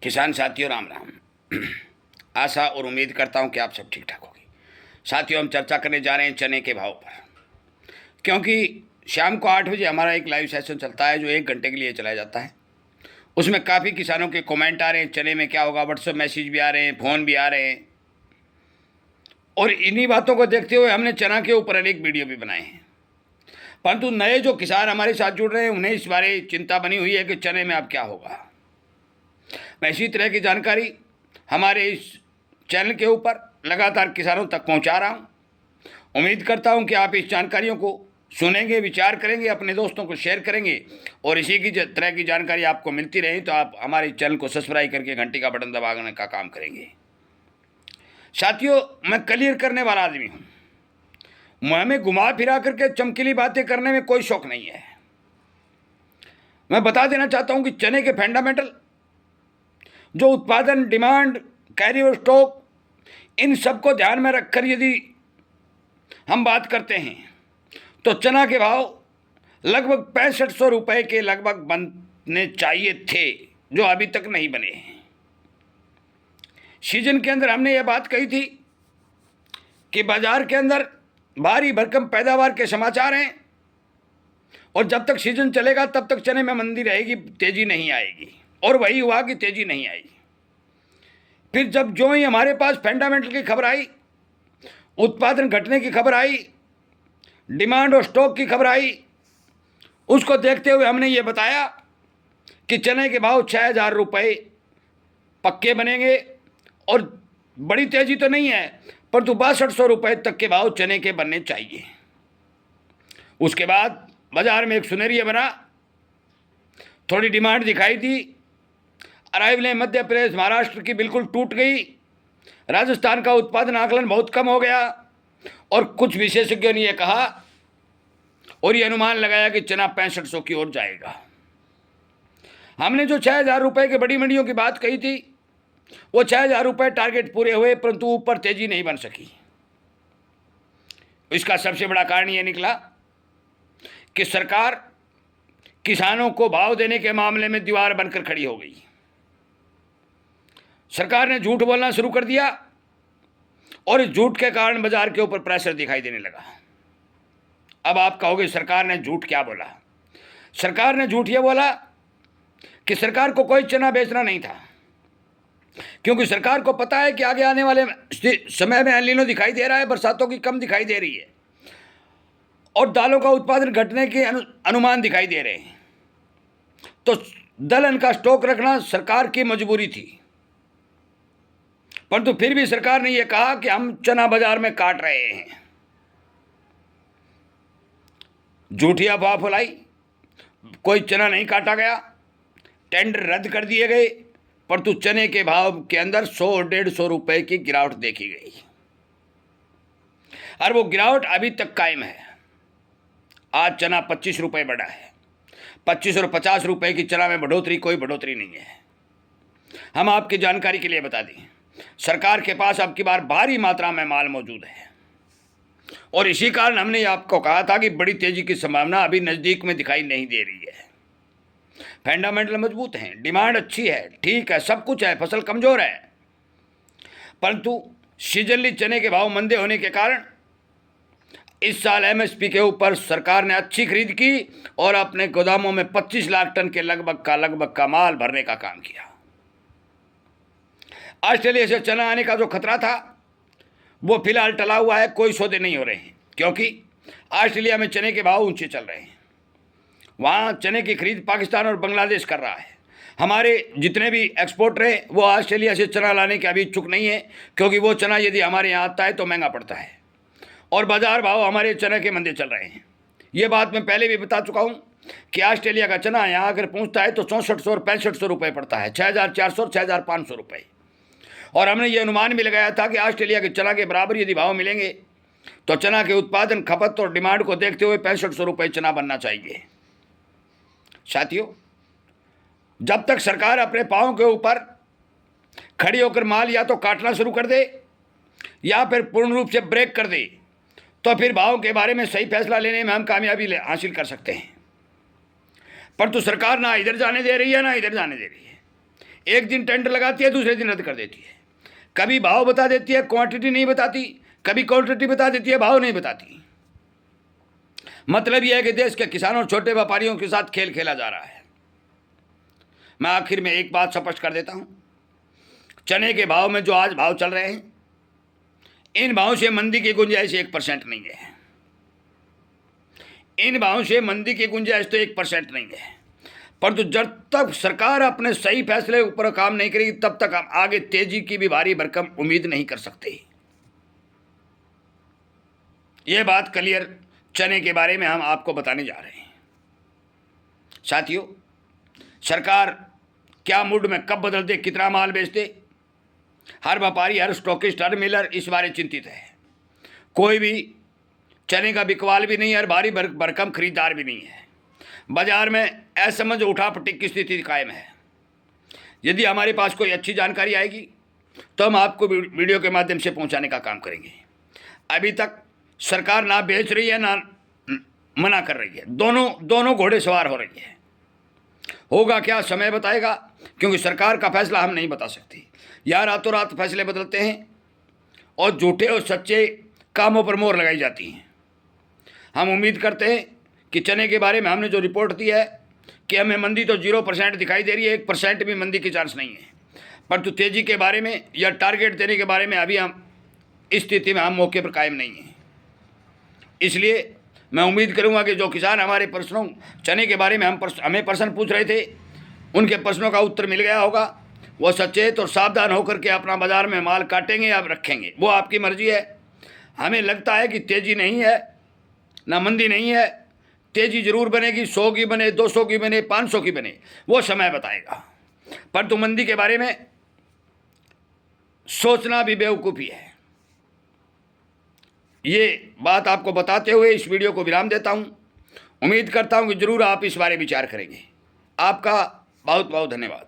किसान साथियों राम राम। आशा और उम्मीद करता हूं कि आप सब ठीक ठाक होगी। साथियों, हम चर्चा करने जा रहे हैं चने के भाव पर, क्योंकि शाम को 8 बजे हमारा एक लाइव सेशन चलता है जो 1 घंटे के लिए चलाया जाता है। उसमें काफ़ी किसानों के कमेंट आ रहे हैं, चने में क्या होगा, व्हाट्सएप मैसेज भी आ रहे हैं, फ़ोन भी आ रहे हैं, और इन्हीं बातों को देखते हुए हमने चना के ऊपर अनेक वीडियो भी बनाए हैं। परंतु नए जो किसान हमारे साथ जुड़ रहे हैं उन्हें इस बारे चिंता बनी हुई है कि चने में अब क्या होगा। मैं इसी तरह की जानकारी हमारे इस चैनल के ऊपर लगातार किसानों तक पहुंचा रहा हूं। उम्मीद करता हूं कि आप इस जानकारियों को सुनेंगे, विचार करेंगे, अपने दोस्तों को शेयर करेंगे और इसी की तरह की जानकारी आपको मिलती रही तो आप हमारे चैनल को सब्सक्राइब करके घंटी का बटन दबाने का काम करेंगे। साथियों, मैं क्लियर करने वाला आदमी हूँ। हमें घुमा फिरा करके चमकीली बातें करने में कोई शौक नहीं है। मैं बता देना चाहता हूँ कि चने के फंडामेंटल जो उत्पादन, डिमांड, कैरी और स्टॉक, इन सबको ध्यान में रखकर यदि हम बात करते हैं तो चना के भाव लगभग 6500 रुपये के लगभग बनने चाहिए थे, जो अभी तक नहीं बने हैं। सीजन के अंदर हमने यह बात कही थी कि बाजार के अंदर भारी भरकम पैदावार के समाचार हैं और जब तक सीजन चलेगा तब तक चने में मंदी रहेगी, तेजी नहीं आएगी। और वही हुआ कि तेजी नहीं आई। फिर जब जो ही हमारे पास फंडामेंटल की खबर आई, उत्पादन घटने की खबर आई, डिमांड और स्टॉक की खबर आई, उसको देखते हुए हमने ये बताया कि चने के भाव 6000 रुपये पक्के बनेंगे और बड़ी तेजी तो नहीं है परंतु 6200 रुपये तक के भाव चने के बनने चाहिए। उसके बाद बाजार में एक सुनेरिया बना, थोड़ी डिमांड दिखाई दी। अराइवलें मध्य प्रदेश, महाराष्ट्र की बिल्कुल टूट गई। राजस्थान का उत्पादन आकलन बहुत कम हो गया और कुछ विशेषज्ञों ने यह कहा और ये अनुमान लगाया कि चना 6500 की ओर जाएगा। हमने जो 6000 रुपये के बड़ी मंडियों की बात कही थी वो 6000 रुपये टारगेट पूरे हुए परंतु ऊपर तेजी नहीं बन सकी। इसका सबसे बड़ा कारण यह निकला कि सरकार किसानों को भाव देने के मामले में दीवार बनकर खड़ी हो गई। सरकार ने झूठ बोलना शुरू कर दिया और इस झूठ के कारण बाजार के ऊपर प्रेशर दिखाई देने लगा। अब आप कहोगे सरकार ने झूठ क्या बोला? सरकार ने झूठ यह बोला कि सरकार को कोई चना बेचना नहीं था, क्योंकि सरकार को पता है कि आगे आने वाले समय में एल नीनो दिखाई दे रहा है, बरसातों की कम दिखाई दे रही है और दालों का उत्पादन घटने के अनुमान दिखाई दे रहे हैं। तो दलहन का स्टॉक रखना सरकार की मजबूरी थी, परंतु फिर भी सरकार ने यह कहा कि हम चना बाजार में काट रहे हैं। झूठी अफवाह फैलाई, कोई चना नहीं काटा गया, टेंडर रद्द कर दिए गए, परंतु चने के भाव के अंदर 100-150 रुपए की गिरावट देखी गई और वो गिरावट अभी तक कायम है। आज चना 25 रुपये बढ़ा है। 25 और 50 रुपए की चना में बढ़ोतरी, कोई बढ़ोतरी नहीं है। हम आपकी जानकारी के लिए बता दें, सरकार के पास अब की बार भारी मात्रा में माल मौजूद है और इसी कारण हमने आपको कहा था कि बड़ी तेजी की संभावना अभी नज़दीक में दिखाई नहीं दे रही है। फंडामेंटल मजबूत हैं, डिमांड अच्छी है, ठीक है, सब कुछ है, फसल कमज़ोर है, परंतु सीजनली चने के भाव मंदे होने के कारण इस साल एमएसपी के ऊपर सरकार ने अच्छी खरीद की और अपने गोदामों में 25 लाख टन के लगभग का माल भरने का काम किया। ऑस्ट्रेलिया से चना आने का जो खतरा था वो फिलहाल टला हुआ है, कोई सौदे नहीं हो रहे हैं क्योंकि ऑस्ट्रेलिया में चने के भाव ऊंचे चल रहे हैं। वहाँ चने की खरीद पाकिस्तान और बांग्लादेश कर रहा है। हमारे जितने भी एक्सपोर्टर हैं वो ऑस्ट्रेलिया से चना लाने के अभी इच्छुक नहीं है, क्योंकि वो चना यदि हमारे यहाँ आता है तो महंगा पड़ता है और बाजार भाव हमारे चने के मंदे चल रहे हैं। ये बात मैं पहले भी बता चुका हूँ कि ऑस्ट्रेलिया का चना यहाँ अगर पहुँचता है तो 6400 और 6500 रुपये पड़ता है, 6400 और 6500 रुपये। और हमने ये अनुमान भी लगाया था कि ऑस्ट्रेलिया के चना के बराबर यदि भाव मिलेंगे तो चना के उत्पादन, खपत और डिमांड को देखते हुए 6500 रुपये चना बनना चाहिए। साथियों, जब तक सरकार अपने पाँव के ऊपर खड़ी होकर माल या तो काटना शुरू कर दे या फिर पूर्ण रूप से ब्रेक कर दे तो फिर भाव के बारे में सही फैसला लेने में हम कामयाबी हासिल कर सकते हैं। परंतु सरकार ना इधर जाने दे रही है ना इधर जाने दे रही है। एक दिन टेंडर लगाती है, दूसरे दिन रद्द कर देती है। कभी भाव बता देती है, क्वांटिटी नहीं बताती, कभी क्वांटिटी बता देती है, भाव नहीं बताती। मतलब यह है कि देश के किसानों और छोटे व्यापारियों के साथ खेल खेला जा रहा है। मैं आखिर में एक बात स्पष्ट कर देता हूं, चने के भाव में जो आज भाव चल रहे हैं, इन भावों से मंदी की गुंजाइश 1% नहीं है। इन भावों से मंदी की गुंजाइश तो 1% नहीं है। परंतु जब तक सरकार अपने सही फैसले पर काम नहीं करेगी, तब तक हम आगे तेजी की भी भारी भरकम उम्मीद नहीं कर सकते। यह बात क्लियर चने के बारे में हम आपको बताने जा रहे हैं। साथियों, सरकार क्या मूड में कब बदल दे, कितना माल बेच दे, हर व्यापारी, हर स्टॉकिस्ट, हर मिलर इस बारे चिंतित है। कोई भी चने का बिकवाल भी नहीं है और भारी भरकम खरीदार भी नहीं है। बाजार में असमंजस उठापटक की स्थिति कायम है। यदि हमारे पास कोई अच्छी जानकारी आएगी तो हम आपको वीडियो के माध्यम से पहुंचाने का काम करेंगे। अभी तक सरकार ना बेच रही है ना मना कर रही है, दोनों घोड़े सवार हो रही है। होगा क्या, समय बताएगा, क्योंकि सरकार का फैसला हम नहीं बता सकते। या रातों रात फैसले बदलते हैं और झूठे और सच्चे कामों पर मोहर लगाई जाती हैं। हम उम्मीद करते हैं कि चने के बारे में हमने जो रिपोर्ट दी है कि हमें मंदी तो 0% दिखाई दे रही है, 1% भी मंदी की चांस नहीं है। परंतु तेजी के बारे में या टारगेट देने के बारे में अभी हम इस स्थिति में हम मौके पर कायम नहीं हैं। इसलिए मैं उम्मीद करूंगा कि जो किसान हमारे प्रश्नों चने के बारे में हमें प्रश्न पूछ रहे थे, उनके प्रश्नों का उत्तर मिल गया होगा। वो सचेत और सावधान होकर के अपना बाजार में माल काटेंगे या रखेंगे, वो आपकी मर्जी है। हमें लगता है कि तेज़ी नहीं है ना मंदी नहीं है, तेज़ी जरूर बनेगी, 100 की बने, 200 की बने, 500 की बने, वो समय बताएगा। परंतु मंदी के बारे में सोचना भी बेवकूफ़ी है। ये बात आपको बताते हुए इस वीडियो को विराम देता हूँ। उम्मीद करता हूँ कि ज़रूर आप इस बारे विचार करेंगे। आपका बहुत बहुत धन्यवाद।